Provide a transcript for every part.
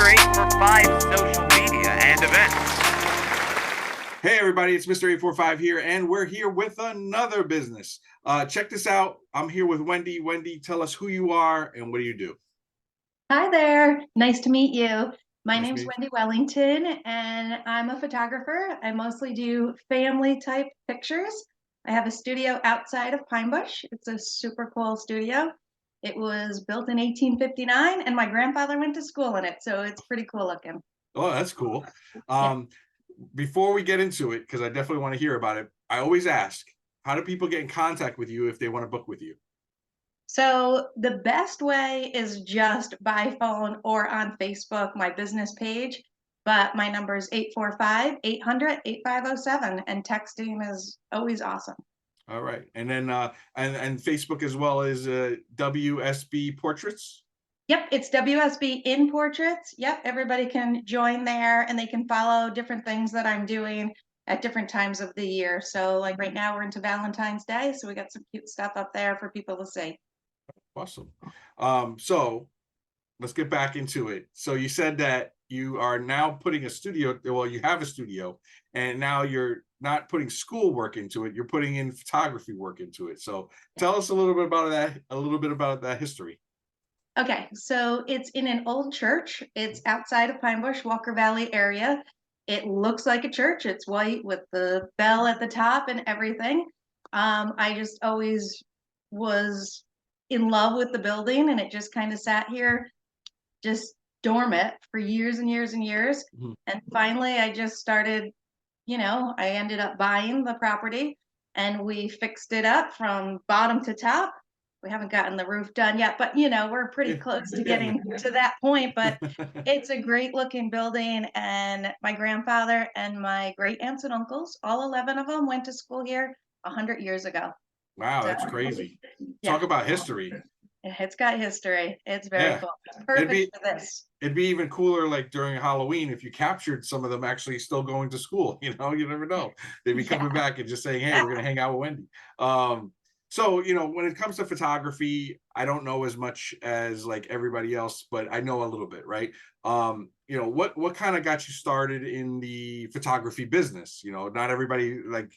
Mr. 845 social media and events. Hey everybody, it's Mr. 845 here, and we're here with another business. Check this out. I'm here with Wendy. Wendy, tell us who you are and what do you do? Hi there. Nice to meet you. My Nice to name's meet Wendy Wellington, and I'm a photographer. I mostly do family type pictures. I have a studio outside of Pine Bush. It's a super cool studio. It was built in 1859, and my grandfather went to school in it, so it's pretty cool looking. Oh, that's cool. Yeah. Before we get into it, because I definitely want to hear about it, I always ask, how do people get in contact with you if they want to book with you? So the best way is just by phone or on Facebook, my business page. But my number is 845-800-8507, and texting is always awesome. All right. And then and Facebook as well as WSB Portraits. Yep, it's WSB in Portraits. Yep, everybody can join there and they can follow different things that I'm doing at different times of the year. So like right now we're into Valentine's Day, so we got some cute stuff up there for people to see. Awesome. So let's get back into it. So you said that you are now putting a studio, well, you have a studio, and now you're not putting school work into it, you're putting in photography work into it. So tell us a little bit about that history. Okay, so it's in an old church. It's outside of Pine Bush, Walker Valley area. It looks like a church. It's white with the bell at the top and everything. I just always was in love with the building, and it just kind of sat here just dormant for years and years and years. Mhm. And finally, I just started, I ended up buying the property and we fixed it up from bottom to top. We haven't gotten the roof done yet, but we're pretty close to getting to that point. But it's a great looking building. And my grandfather and my great aunts and uncles, all 11 of them, went to school here 100 years ago. Wow, So, that's crazy. yeah, Talk about history. it's got history. It's very Yeah. cool. It's It'd be perfect for this. it'd be even cooler like during Halloween if you captured some of them actually still going to school. You never know. They'd be coming back and just saying, hey, we're gonna hang out with Wendy. So when it comes to photography, I don't know as much as like everybody else, but I know a little bit, right? What kind of got you started in the photography business? Not everybody like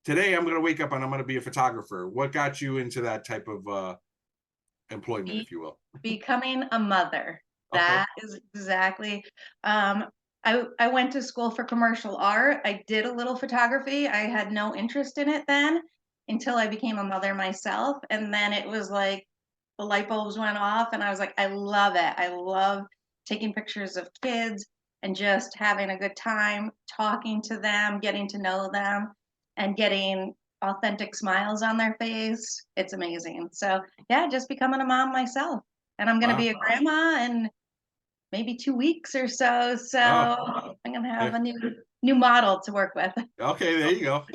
today I'm gonna wake up and I'm gonna be a photographer. What got you into that type of employment, if you will? Becoming a mother. Okay. That is exactly. Um, I went to school for commercial art. I did a little photography. I had no interest in it then until I became a mother myself. And then it was like the light bulbs went off, and I was like, I love it. I love taking pictures of kids and just having a good time, talking to them, getting to know them, and getting authentic smiles on their face. It's amazing. So yeah, just becoming a mom myself. And I'm gonna Wow. be a grandma in maybe 2 weeks or so. So Oh, I'm gonna have yeah. a new model to work with. Okay, there you go.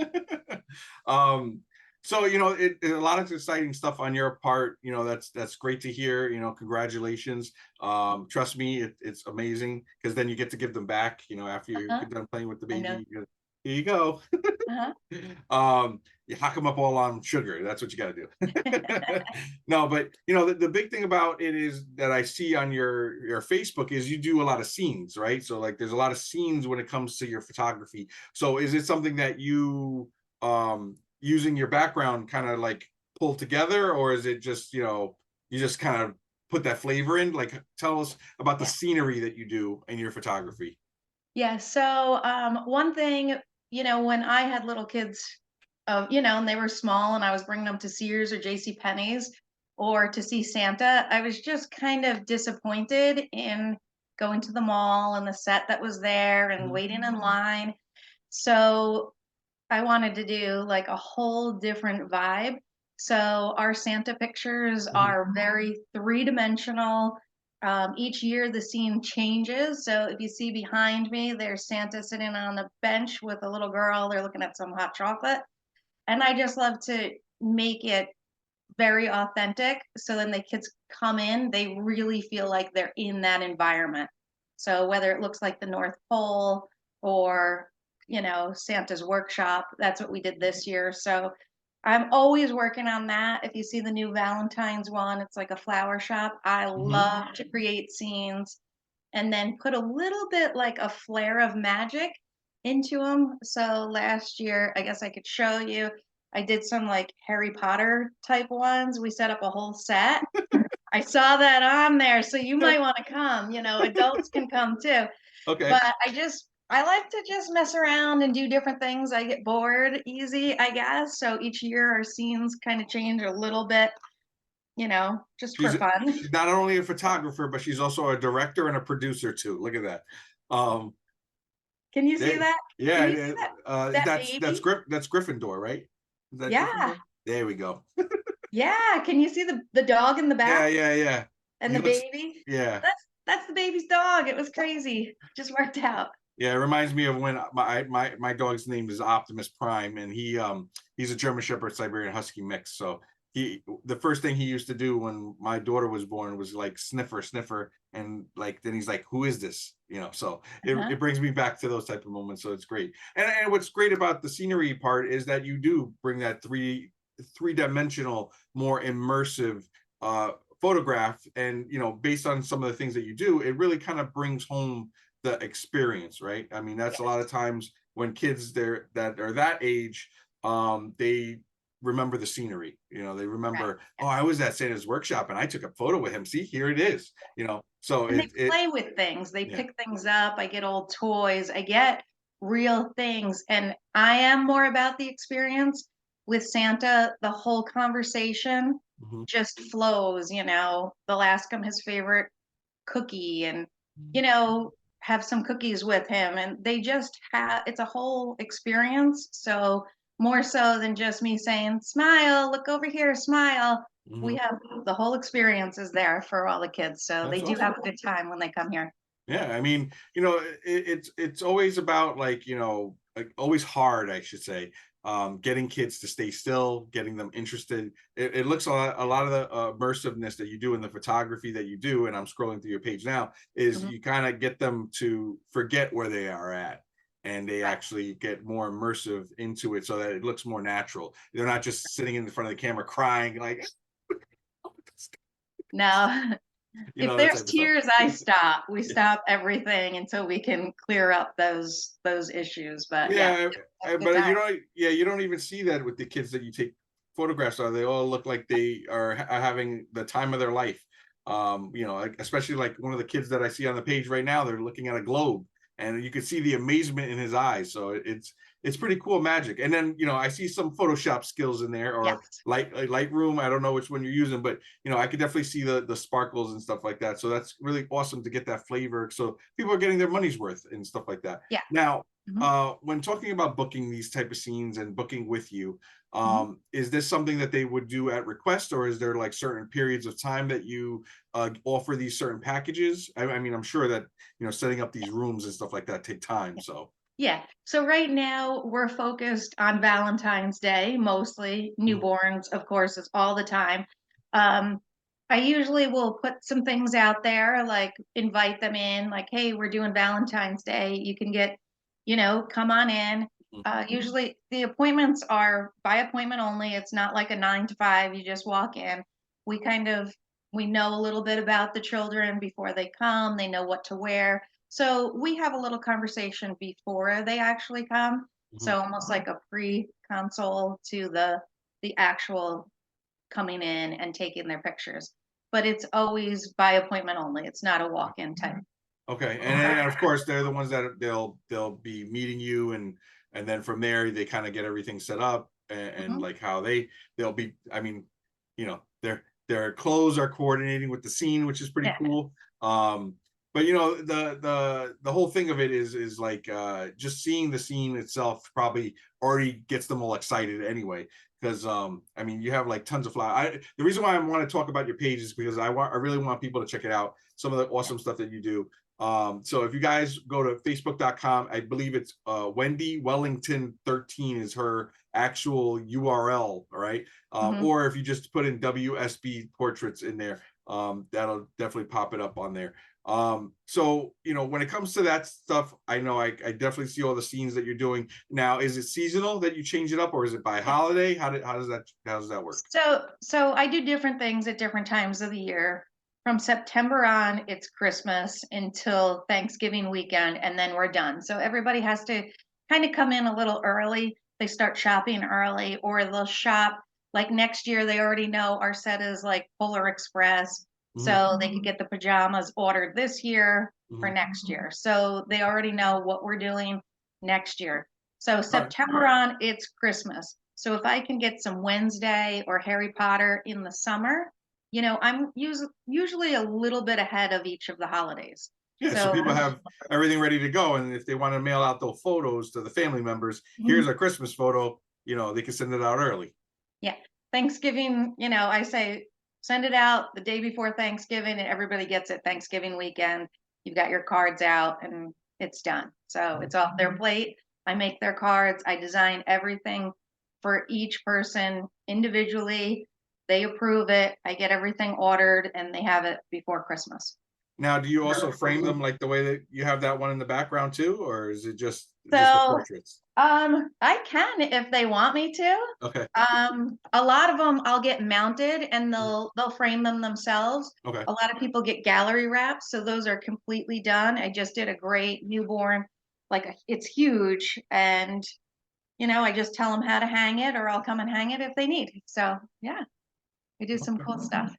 So a lot of exciting stuff on your part. That's great to hear. Congratulations. Trust me, it's amazing because then you get to give them back. After you Uh-huh. get done playing with the I know. baby, here you go. Uh-huh. You hock them up all on sugar. That's what you got to do. No, but the big thing about it is that I see on your Facebook is you do a lot of scenes, right? So like there's a lot of scenes when it comes to your photography. So is it something that you using your background kind of like pull together, or is it just you just kind of put that flavor in? Like tell us about the Yeah. scenery that you do in your photography. Yeah. So one thing, when I had little kids, and they were small, and I was bringing them to Sears or J.C. Penney's or to see Santa, I was just kind of disappointed in going to the mall and the set that was there and Mhm. waiting in line. So I wanted to do like a whole different vibe. So our Santa pictures Mhm. are very three-dimensional. Each year the scene changes. So if you see behind me, there's Santa sitting on a bench with a little girl. They're looking at some hot chocolate. And I just love to make it very authentic. So then the kids come in, they really feel like they're in that environment. So whether it looks like the North Pole or, Santa's workshop, that's what we did this year. So I'm always working on that. If you see the new Valentine's one, it's like a flower shop. I Mhm. love to create scenes and then put a little bit like a flare of magic into them. So last year, I guess I could show you, I did some like Harry Potter type ones. We set up a whole set. I saw that on there, so you might want to come. You know, adults can come too. Okay. But I like to just mess around and do different things. I get bored easy, I guess. So each year our scenes kind of change a little bit, you know, just for fun. She's not only a photographer, but she's also a director and a producer too. Look at that. Can you see that? Yeah, Can you see that that's baby? that's Gryffindor, right? Is that Yeah. Gryffindor? There we go. Yeah. Can you see the dog in the back Yeah. and He the looks, baby? yeah. That's the baby's dog. It was crazy. Just worked out. Yeah, it reminds me of when my dog's name is Optimus Prime, and he's a German Shepherd Siberian Husky mix. So the first thing he used to do when my daughter was born was like sniffer, and like then he's like, who is this? You know, so it brings me back to those type of moments. So it's great. And what's great about the scenery part is that you do bring that three-dimensional, more immersive photograph, and you know, based on some of the things that you do, it really kind of brings home the experience, right? I mean, that's a lot of times when kids that are that age, they remember the scenery. You know, they remember, oh, I was at Santa's workshop and I took a photo with him. See, here it is. You know, so And they play with things. They pick things up. I get old toys. I get real things. And I am more about the experience with Santa. The whole conversation just flows, you know. They'll ask him his favorite cookie and, you know, have some cookies with him. And they just have, it's a whole experience. So more so than just me saying, smile, look over here, smile. We have the whole experience is there for all the kids. So That's they do awesome. have a good time when they come here. Yeah, I mean, you know, it's always about like, you know, like always hard, I should say, getting kids to stay still, getting them interested. It looks a lot of the immersiveness that you do in the photography that you do, and I'm scrolling through your page now, is you kind of get them to forget where they are at, and they actually get more immersive into it so that it looks more natural. They're not just sitting in front of the camera crying like, No. you know, If that there's type of stuff. tears, I stop. We stop everything until we can clear up those issues. But Yeah, have a good but time. you don't even see that with the kids that you take photographs of. They all look like they are having the time of their life. You know, like, especially like one of the kids that I see on the page right now, they're looking at a globe, and you can see the amazement in his eyes. So it's pretty cool magic. And then, you know, I see some Photoshop skills in there, or Yes. Lightroom. I don't know which one you're using, but you know, I could definitely see the sparkles and stuff like that. So that's really awesome to get that flavor. So people are getting their money's worth and stuff like that. Yeah. Now, when talking about booking these type of scenes and booking with you, is this something that they would do at request, or is there like certain periods of time that you offer these certain packages? I mean, I'm sure that, you know, setting up these rooms and stuff like that take time. So Yeah. So right now we're focused on Valentine's Day, mostly newborns, of course, is all the time. I usually will put some things out there, like invite them in, like, hey, we're doing Valentine's Day. You can get, you know, come on in. Usually the appointments are by appointment only. It's not like a 9 to 5. You just walk in. We kind of we know a little bit about the children before they come. They know what to wear. So we have a little conversation before they actually come. So almost like a pre-console to the actual coming in and taking their pictures. But it's always by appointment only. It's not a walk-in type. okay, and of course they're the ones that they'll be meeting you, and then from there they kind of get everything set up, and like how they'll be. I mean, you know, their clothes are coordinating with the scene, which is pretty cool. But you know, the whole thing of it is like just seeing the scene itself probably already gets them all excited anyway, because I mean, you have like tons of flowers. The reason why I want to talk about your page is because I really want people to check it out, some of the awesome stuff that you do. So if you guys go to facebook.com, I believe it's Wendy Wellington 13 is her actual URL, all right? Or if you just put in WSB Portraits in there, that'll definitely pop it up on there. So you know, when it comes to that stuff, I know I definitely see all the scenes that you're doing now. Is it seasonal that you change it up, or is it by holiday? How does that work? So I do different things at different times of the year. from September on, it's Christmas until Thanksgiving weekend, and then we're done. So everybody has to kind of come in a little early. They start shopping early, or they'll shop like next year. They already know our set is like Polar Express, so they could get the pajamas ordered this year for next year. So they already know what we're doing next year. So September on, it's Christmas. So if I can get some Wednesday or Harry Potter in the summer, I'm usually a little bit ahead of each of the holidays. Yeah, so people have everything ready to go, and if they want to mail out those photos to the family members, here's a Christmas photo, they can send it out early. Yeah, Thanksgiving, I say send it out the day before Thanksgiving, and everybody gets it Thanksgiving weekend. You've got your cards out, and it's done. So it's off their plate. I make their cards. I design everything for each person individually. They approve it. I get everything ordered, and they have it before Christmas. Now, do you also frame them like the way that you have that one in the background too, or is it just the portraits? I can if they want me to. Okay. A lot of them I'll get mounted, and they'll frame them themselves. Okay. A lot of people get gallery wraps, so those are completely done. I just did a great newborn, it's huge, and I just tell them how to hang it, or I'll come and hang it if they need. So yeah, we do some cool stuff.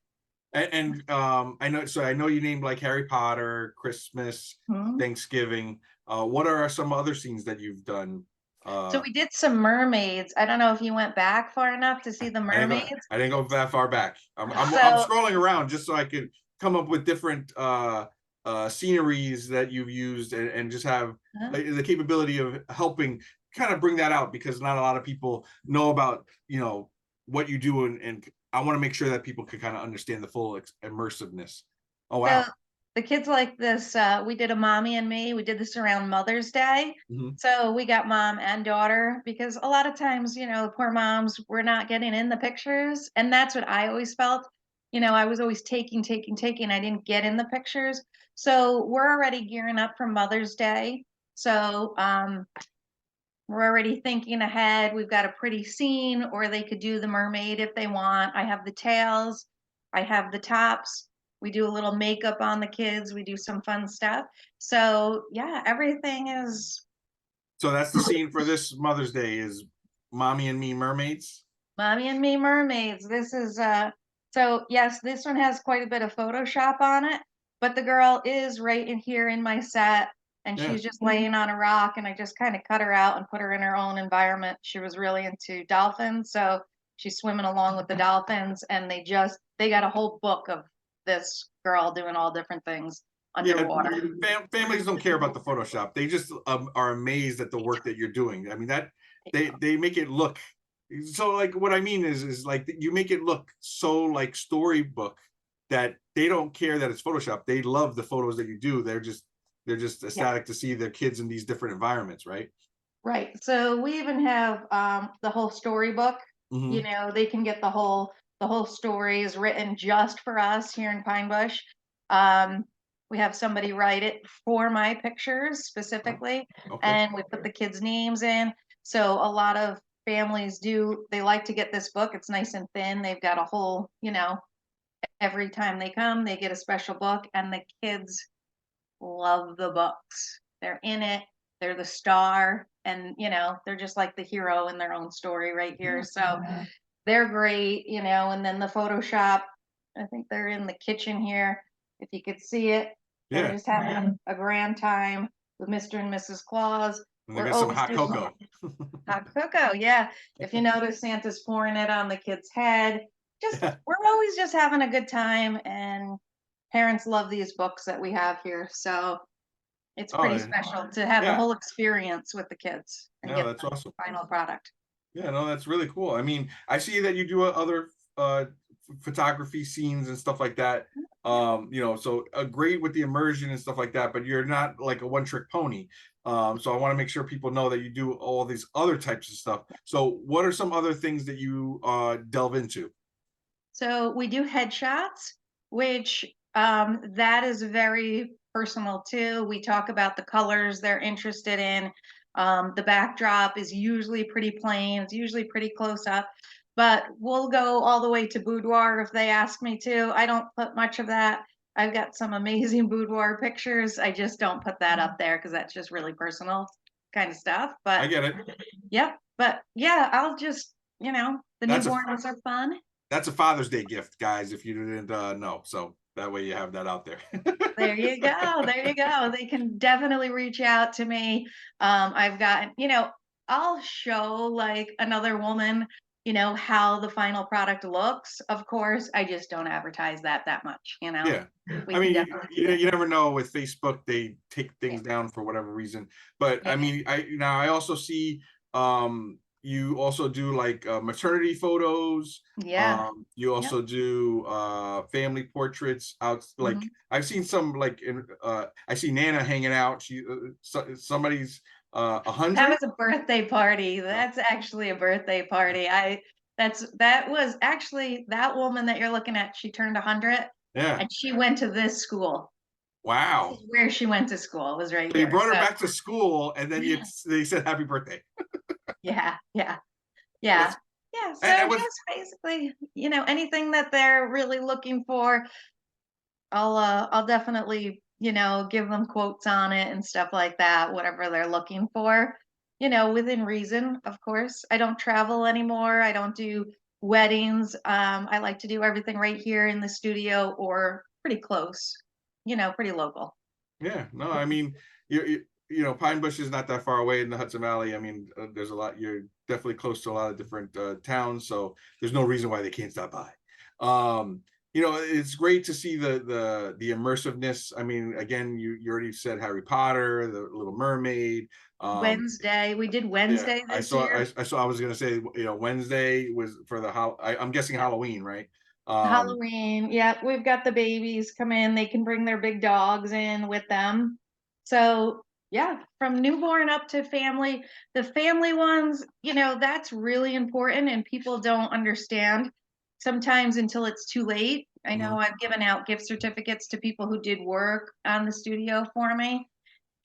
And I know you named like Harry Potter, Christmas, Thanksgiving. What are some other scenes that you've done? So we did some mermaids. I don't know if you went back far enough to see the mermaids. I didn't go that far back. I'm scrolling around just so I could come up with different sceneries that you've used, and just have the capability of helping kind of bring that out, because not a lot of people know about what you do, and I want to make sure that people can kind of understand the full immersiveness. Oh wow. So the kids like this. We did a mommy and me. We did this around Mother's Day. So we got mom and daughter, because a lot of times, the poor moms were not getting in the pictures. And that's what I always felt. I was always taking. I didn't get in the pictures. So we're already gearing up for Mother's Day. So we're already thinking ahead. We've got a pretty scene, or they could do the mermaid if they want. I have the tails. I have the tops. We do a little makeup on the kids. We do some fun stuff. So yeah, everything is. So that's the scene for this Mother's Day, is Mommy and Me mermaids. Mommy and Me mermaids. This is so yes, this one has quite a bit of Photoshop on it, but the girl is right in here in my set, and she's just laying on a rock, and I just kind of cut her out and put her in her own environment. She was really into dolphins, so she's swimming along with the dolphins, and they got a whole book of this girl doing all different things underwater. Families don't care about the Photoshop. They just are amazed at the work that you're doing. I mean, that they make it look so, like, what I mean is like you make it look so like storybook, that they don't care that it's Photoshop. They love the photos that you do. They're just ecstatic to see their kids in these different environments, right? Right. So we even have the whole storybook. They can get the whole story is written just for us here in Pine Bush. We have somebody write it for my pictures specifically, and we put the kids' names in. So a lot of families they like to get this book. It's nice and thin. They've got a whole, every time they come, they get a special book, and the kids love the books. They're in it. They're the star, and they're just like the hero in their own story right here. So they're great, and then the Photoshop, I think they're in the kitchen here. If you could see it, they're just having a grand time with Mr. and Mrs. Claus. And they got some hot cocoa. Hot cocoa, yeah. If you notice, Santa's pouring it on the kid's head. We're always just having a good time, and parents love these books that we have here. So it's pretty special to have the whole experience with the kids and get that's awesome. Final product. Yeah, no, that's really cool. I mean, I see that you do other photography scenes and stuff like that. So great with the immersion and stuff like that, but you're not like a one-trick pony. So I want to make sure people know that you do all these other types of stuff. So what are some other things that you delve into? So we do headshots, which that is very personal too. We talk about the colors they're interested in. The backdrop is usually pretty plain. It's usually pretty close up, but we'll go all the way to boudoir if they ask me to. I don't put much of that. I've got some amazing boudoir pictures. I just don't put that up there because that's just really personal kind of stuff. I But get it. yep. But yeah, I'll just, the That's a newborns are fun. that's a Father's Day gift, guys, if you didn't know. So that way you have that out there. There you go. There you go. They can definitely reach out to me. I've gotten, I'll show like another woman, how the final product looks. Of course, I just don't advertise that much. Yeah. We I can mean, definitely do you that. you never know with Facebook, they take Yeah. things down for whatever reason. But I Yeah. mean, I also see you also do like maternity photos. Yeah. You Yep. also do family portraits out, like Mhm. I've seen some, like in I see Nana hanging out. She somebody's That 100. was a birthday party. Oh, That's actually a birthday party. That was actually that woman that you're looking at. She turned 100, yeah. and she went to this school. This Wow. is where she went to school. It was right So you here. brought her So back to school, and then they said happy birthday. yeah, yeah, That's yeah, yeah. and So was just basically, anything that they're really looking for, I'll definitely, give them quotes on it and stuff like that, whatever they're looking for, within reason, of course. I don't travel anymore. I don't do weddings. I like to do everything right here in the studio or pretty close, pretty local. yeah, no, I mean, Pine Bush is not that far away in the Hudson Valley. I mean, there's a lot. You're definitely close to a lot of different towns, so there's no reason why they can't stop by. It's great to see the immersiveness. I mean, again, you already said Harry Potter, the Little Mermaid. Um, Wednesday, we did yeah, Wednesday I this saw. year. I was gonna say, Wednesday was for I'm guessing Halloween, right? Um, Halloween. Yeah, we've got the babies come in. They can bring their big dogs in with them. So, yeah, from newborn up to family, the family ones, that's really important and people don't understand sometimes until it's too late. I know mhm. I've given out gift certificates to people who did work on the studio for me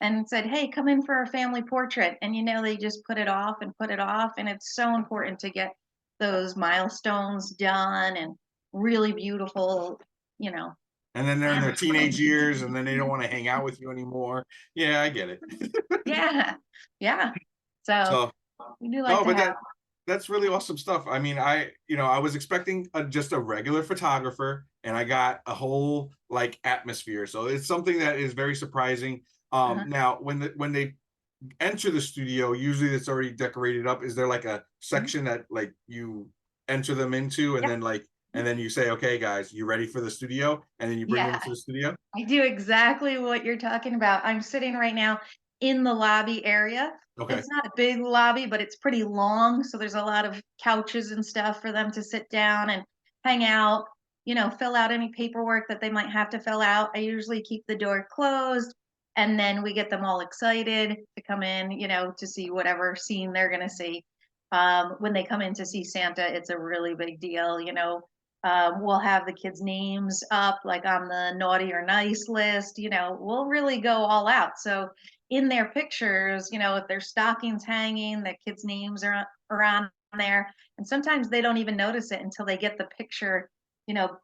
and said, "Hey, come in for a family portrait." And they just put it off and put it off. And it's so important to get those milestones done and really beautiful, you know. And then they're in their And teenage years, and then they don't want to hang out with you anymore. Yeah, I get it. yeah, yeah. So So we do like no, to but have. that's really awesome stuff. I mean, I was expecting just a regular photographer, and I got a whole like atmosphere. So it's something that is very surprising. Uh-huh. Now when they enter the studio, usually it's already decorated up. Is there like a Mhm. section that like you enter them into, and Yep. then you say, okay, guys, you ready for the studio? And then you bring them Yeah, into the studio. I do exactly what you're talking about. I'm sitting right now in the lobby area. Okay. It's not a big lobby, but it's pretty long. So there's a lot of couches and stuff for them to sit down and hang out, fill out any paperwork that they might have to fill out. I usually keep the door closed and then we get them all excited to come in, to see whatever scene they're going to see. When they come in to see Santa, it's a really big deal. We'll have the kids' names up like on the naughty or nice list. We'll really go all out. So in their pictures, if their stockings hanging, the kids' names are on there. And sometimes they don't even notice it until they get the picture,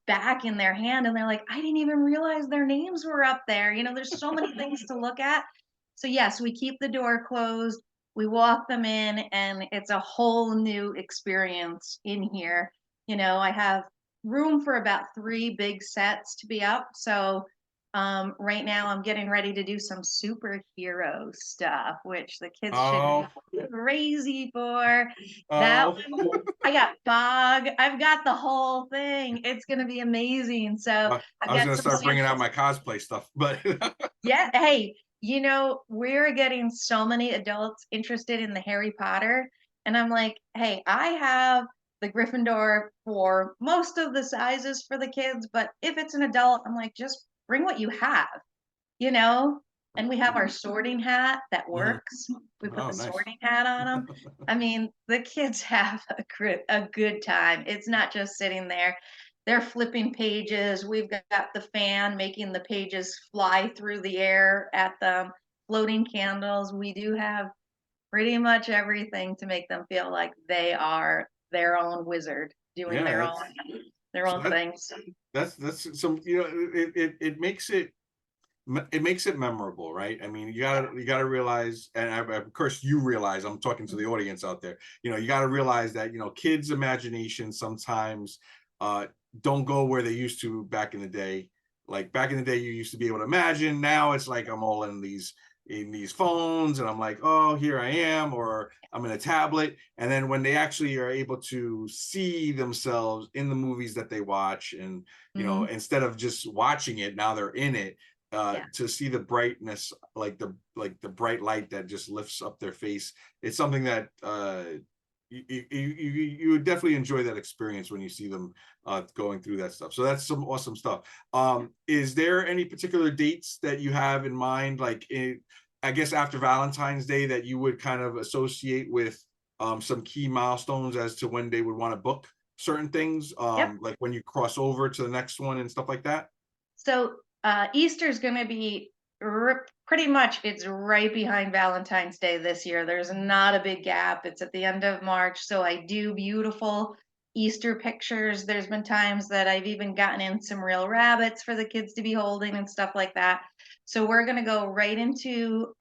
back in their hand and they're like, I didn't even realize their names were up there. There's so many things to look at. So yes, we keep the door closed. We walk them in and it's a whole new experience in here. I have room for about 3 big sets to be up. So right now I'm getting ready to do some superhero stuff, which the kids should Oh, be crazy for. That oh. one, I got Bog. I've got the whole thing. It's gonna be amazing. So I've I was got gonna some start bringing out samples. my cosplay stuff, but Yeah, hey, we're getting so many adults interested in the Harry Potter. And I'm like, hey, I have the Gryffindor for most of the sizes for the kids, but if it's an adult, I'm like, just bring what you have, you know? And we have our sorting hat that Mhm. works. We put Oh, the nice. sorting hat on them. I mean, the kids have a good time. It's not just sitting there. They're flipping pages. We've got the fan making the pages fly through the air at them, floating candles. We do have pretty much everything to make them feel like they are their own wizard doing Yeah, their that's own. their So own things. that's some, it makes it memorable, right? I mean, you gotta realize, and of course you realize, I'm talking to the audience out there, you gotta realize that, kids' imagination sometimes don't go where they used to back in the day. Like back in the day, you used to be able to imagine. Now it's like I'm all in these phones, and I'm like, oh, here I am, or I'm in a tablet. And then when they actually are able to see themselves in the movies that they watch, and instead of just watching it, now they're in it, Yeah. to see the brightness, like the bright light that just lifts up their face. It's something that you would definitely enjoy that experience when you see them going through that stuff. So that's some awesome stuff. Is there any particular dates that you have in mind, like I guess after Valentine's Day, that you would kind of associate with some key milestones as to when they would want to book certain things, Yep. like when you cross over to the next one and stuff like that? So Easter's going to be pretty much, it's right behind Valentine's Day this year. There's not a big gap. It's at the end of March. So I do beautiful Easter pictures. There's been times that I've even gotten in some real rabbits for the kids to be holding and stuff like that. So we're going to go right into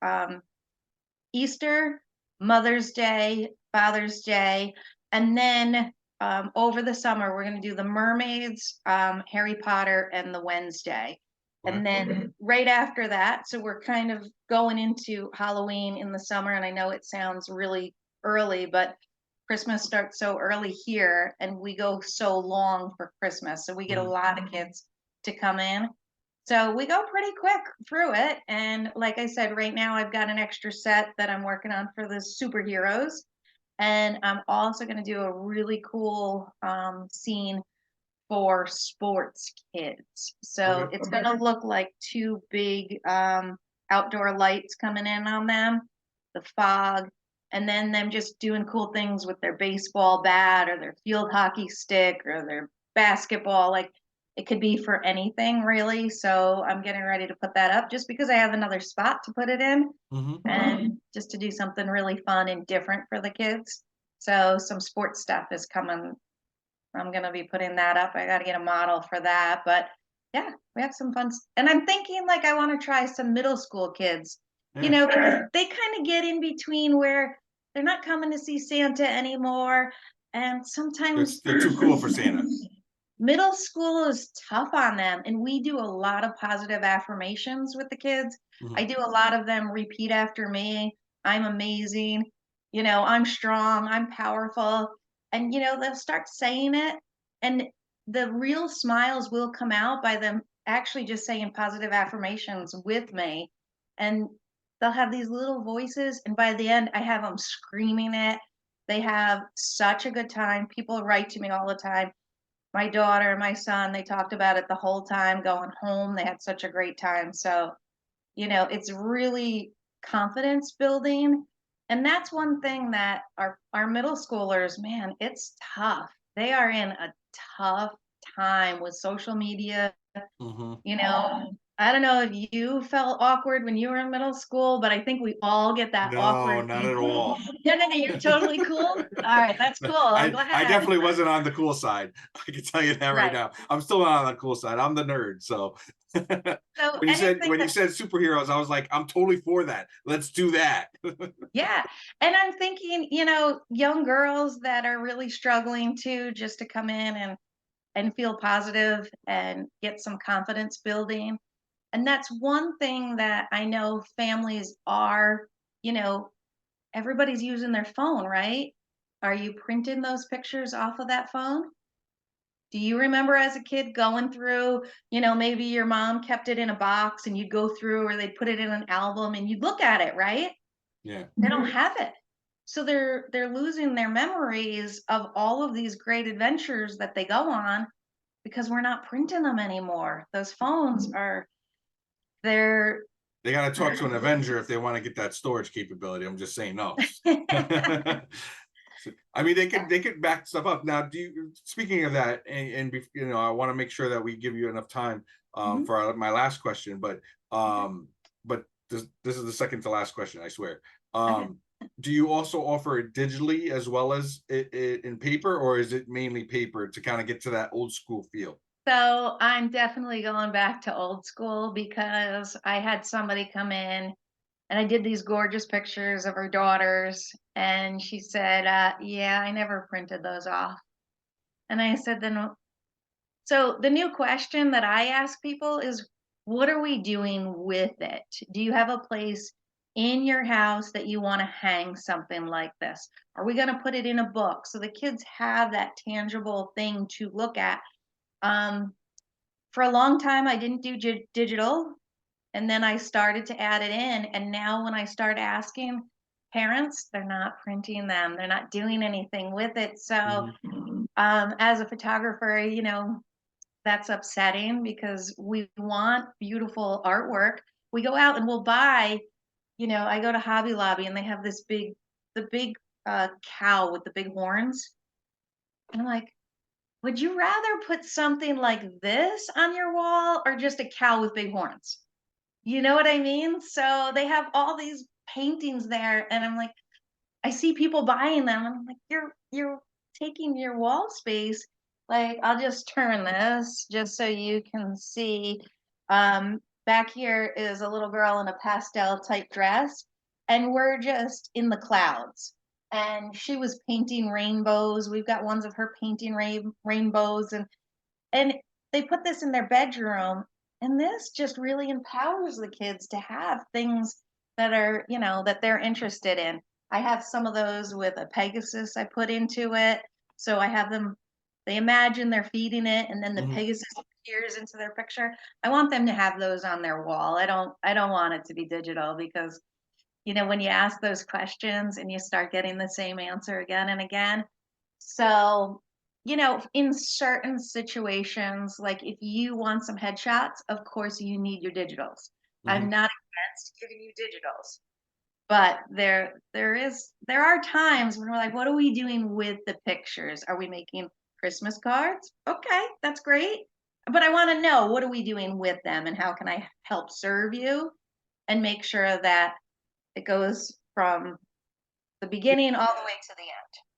Easter, Mother's Day, Father's Day, and then over the summer, we're going to do the mermaids, Harry Potter, and the Wednesday. And then right after that, so we're kind of going into Halloween in the summer. And I know it sounds really early, but Christmas starts so early here, and we go so long for Christmas. So we get a lot of kids to come in. So we go pretty quick through it. And like I said, right now I've got an extra set that I'm working on for the superheroes. And I'm also going to do a really cool scene for sports kids. So it's going to look like two big outdoor lights coming in on them, the fog, and then them just doing cool things with their baseball bat or their field hockey stick or their basketball. Like it could be for anything really. So I'm getting ready to put that up just because I have another spot to put it in, and just to do something really fun and different for the kids. So some sports stuff is coming. I'm going to be putting that up. I got to get a model for that. But yeah, we have some fun. And I'm thinking like I want to try some middle school kids, because they kind of get in between where they're not coming to see Santa anymore. And sometimes They're too cool for Santa. Middle school is tough on them. And we do a lot of positive affirmations with the kids. I do a lot of them repeat after me. I'm amazing. I'm strong. I'm powerful. And, they'll start saying it. And the real smiles will come out by them actually just saying positive affirmations with me. And they'll have these little voices. And by the end, I have them screaming it. They have such a good time. People write to me all the time. My daughter and my son, they talked about it the whole time going home. They had such a great time. So, it's really confidence building. And that's one thing that our middle schoolers, man, it's tough. They are in a tough time with social media. I don't know if you felt awkward when you were in middle school, but I think we all get that No, awkward. not at all. No, you're totally cool. All right, that's cool. Go I ahead. definitely wasn't on the cool side. I can tell you that right now. I'm still not on the cool side. I'm the nerd. So So when you said superheroes, I was like, I'm totally for that. Let's do that. Yeah. And I'm thinking, young girls that are really struggling too, just to come in and feel positive and get some confidence building. And that's one thing that I know families are, everybody's using their phone, right? Are you printing those pictures off of that phone? Do you remember as a kid going through, maybe your mom kept it in a box and you'd go through, or they'd put it in an album and you'd look at it, right? Yeah. They don't have it. So they're losing their memories of all of these great adventures that they go on because we're not printing them anymore. Those phones they're They got to talk to an Avenger if they want to get that storage capability. I'm just saying no. I mean, they could back stuff up. Now, speaking of that, and I want to make sure that we give you enough time for my last question, but this is the second to last question, I swear. Okay. do you also offer it digitally as well as in paper, or is it mainly paper to kind of get to that old school feel? So I'm definitely going back to old school because I had somebody come in and I did these gorgeous pictures of her daughters. And she said, yeah, I never printed those off. And I said, then, so the new question that I ask people is, what are we doing with it? Do you have a place in your house that you want to hang something like this? Are we going to put it in a book so the kids have that tangible thing to look at? Um, for a long time, I didn't do digital, and then I started to add it in. And now, when I start asking parents, they're not printing them, they're not doing anything with it. So, Mhm. as a photographer, that's upsetting because we want beautiful artwork. We go out and we'll buy, I go to Hobby Lobby and they have the big cow with the big horns. And I'm like, would you rather put something like this on your wall or just a cow with big horns? You know what I mean? So they have all these paintings there, and I'm like, I see people buying them, and I'm like, you're taking your wall space. Like, I'll just turn this just so you can see. Back here is a little girl in a pastel type dress, and we're just in the clouds. And she was painting rainbows. We've got ones of her painting rainbows, and they put this in their bedroom, and this just really empowers the kids to have things that are, that they're interested in. I have some of those with a Pegasus I put into it. So I have them, they imagine they're feeding it and then the Mhm. Pegasus appears into their picture. I want them to have those on their wall. I don't want it to be digital because when you ask those questions and you start getting the same answer again and again. So, in certain situations, like if you want some headshots, of course you need your digitals. I'm Mhm. not against giving you digitals, but there are times when we're like, what are we doing with the pictures? Are we making Christmas cards? Okay, that's great. But I want to know, what are we doing with them and how can I help serve you and make sure that it goes from the beginning all the way to the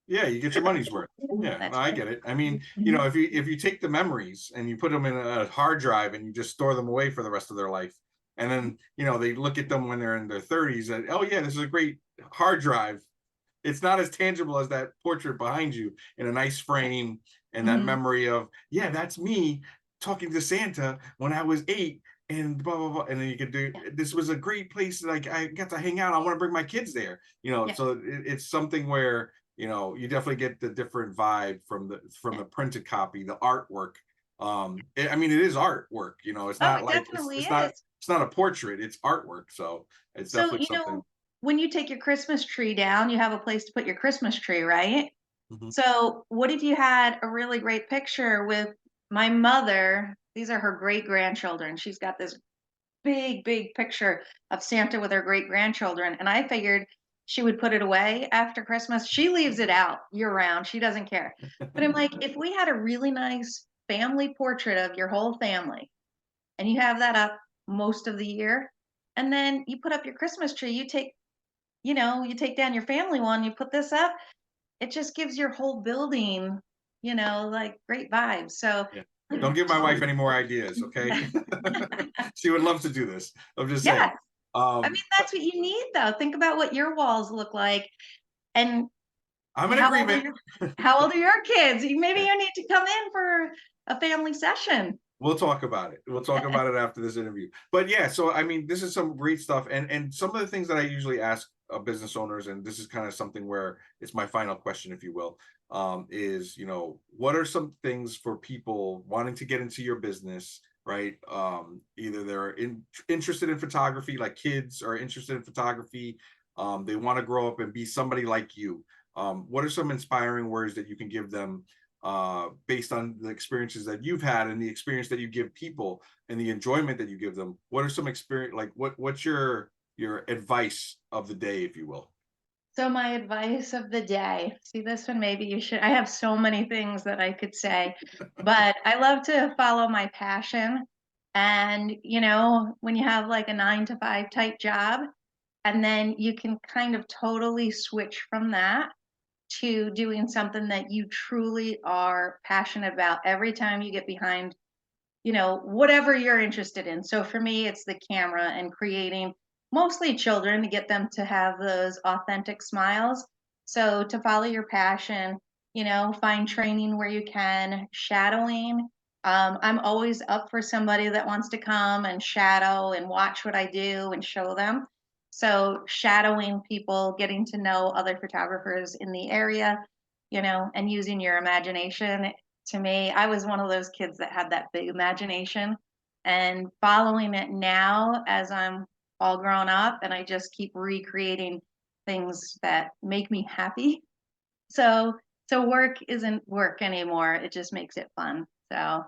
Yeah, you get your money's worth. end. Yeah, no, That's I right. get it. I mean, Mhm. if you take the memories and you put them in a hard drive and you just store them away for the rest of their life, and then they look at them when they're in their 30s and, oh yeah, this is a great hard drive. It's not as tangible as that portrait behind you in a nice frame, and that Mhm. memory of, yeah, that's me talking to Santa when I was 8, and blah blah blah. And then you could do, Yeah, this was a great place, like I got to hang out. I want to bring my kids there. yeah, So it's something where you definitely get the different vibe from yeah. the printed copy, the artwork. I mean, it is artwork. It's Oh, not it like definitely is. it's not a portrait, it's artwork. So it's So, definitely something. when you take your Christmas tree down, you have a place to put your Christmas tree, right? Mhm. So, what if you had a really great picture with my mother? These are her great grandchildren. She's got this big, big picture of Santa with her great grandchildren. And I figured she would put it away after Christmas. She leaves it out year round. She doesn't care. But I'm like, if we had a really nice family portrait of your whole family and you have that up most of the year, and then you put up your Christmas tree, you take down your family one, you put this up, it just gives your whole building, like great vibes. So, Yeah. Don't give my wife any more ideas, okay? She would love to do this. I'm just yeah, saying. I mean, But that's what you need though. Think about what your walls look like and I'm in how old are agreement. your how old are your kids? Maybe Yeah. you need to come in for a family session. We'll talk about it. We'll talk about it after this interview. But yeah, so I mean, this is some great stuff, and some of the things that I usually ask business owners, and this is kind of something where it's my final question, if you will, is what are some things for people wanting to get into your business, right? Either they're interested in photography, like kids are interested in photography, they want to grow up and be somebody like you. What are some inspiring words that you can give them based on the experiences that you've had and the experience that you give people and the enjoyment that you give them? What are some experience, like what's your advice of the day, if you will? So my advice of the day. See this one, maybe you should. I have so many things that I could say, but I love to follow my passion. And when you have like a 9 to 5 type job, And then you can kind of totally switch from that to doing something that you truly are passionate about every time you get behind, whatever you're interested in. So for me, it's the camera and creating mostly children to get them to have those authentic smiles. So to follow your passion, find training where you can, shadowing. I'm always up for somebody that wants to come and shadow and watch what I do and show them. So shadowing people, getting to know other photographers in the area, and using your imagination. To me, I was one of those kids that had that big imagination, and following it now as I'm all grown up, and I just keep recreating things that make me happy. So so work isn't work anymore. It just makes it fun. So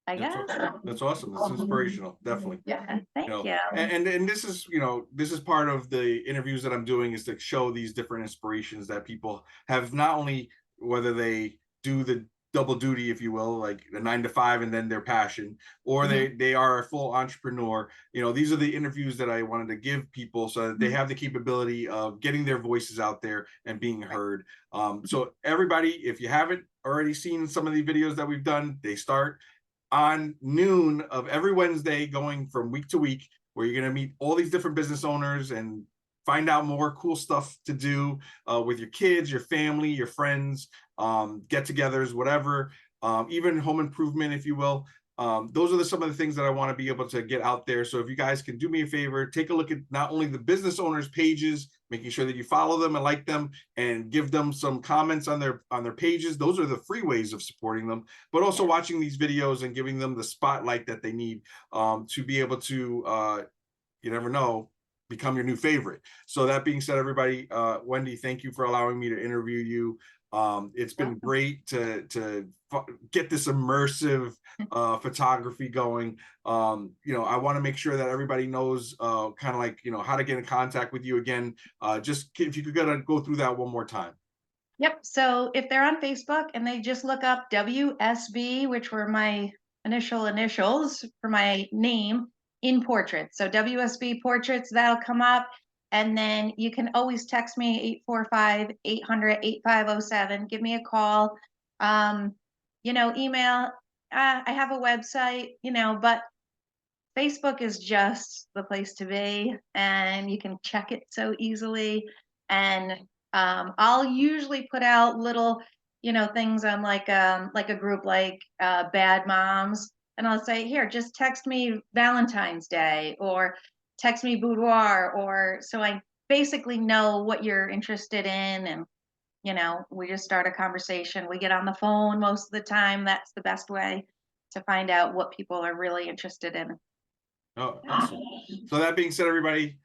I That's guess. that's awesome. That's inspirational, definitely. Yeah, thank You know, you. and this is, this is part of the interviews that I'm doing, is to show these different inspirations that people have, not only whether they do the double duty, if you will, like the 9 to 5 and then their passion, or they are a full entrepreneur. These are the interviews that I wanted to give people so that they have the capability of getting their voices out there and being heard. So everybody, if you haven't already seen some of the videos that we've done, they start on noon of every Wednesday, going from week to week, where you're going to meet all these different business owners and find out more cool stuff to do with your kids, your family, your friends, get-togethers, whatever, even home improvement, if you will. Those are some of the things that I want to be able to get out there. So if you guys can do me a favor, take a look at not only the business owners' pages, making sure that you follow them and like them and give them some comments on their pages. Those are the free ways of supporting them, but also watching these videos and giving them the spotlight that they need to be able to, you never know, become your new favorite. So that being said, everybody, Wendy, thank you for allowing me to interview you. It's been great to get this immersive photography going. I want to make sure that everybody knows kind of like, how to get in contact with you again. Just if you could go through that one more time. Yep. So if they're on Facebook and they just look up WSB, which were my initials for my name, in Portraits. So WSB Portraits, that'll come up. And then you can always text me 845-800-8507. Give me a call. Email. I have a website, but Facebook is just the place to be, and you can check it so easily. And I'll usually put out little, things on like a group like Bad Moms, and I'll say, here, just text me Valentine's Day or text me boudoir, or so I basically know what you're interested in, and we just start a conversation. We get on the phone most of the time. That's the best way to find out what people are really interested in. Oh, awesome. So that being said, everybody,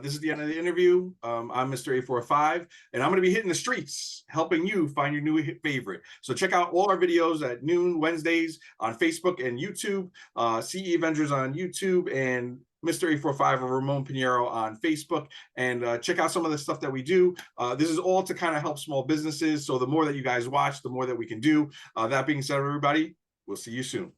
this is the end of the interview. I'm Mr. 845, and I'm going to be hitting the streets, helping you find your new favorite. So check out all our videos at noon Wednesdays on Facebook and YouTube, CE Avengers on YouTube, and Mr. 845 or Ramon Pinheiro on Facebook, and check out some of the stuff that we do. This is all to kind of help small businesses. So the more that you guys watch, the more that we can do. That being said, everybody, we'll see you soon.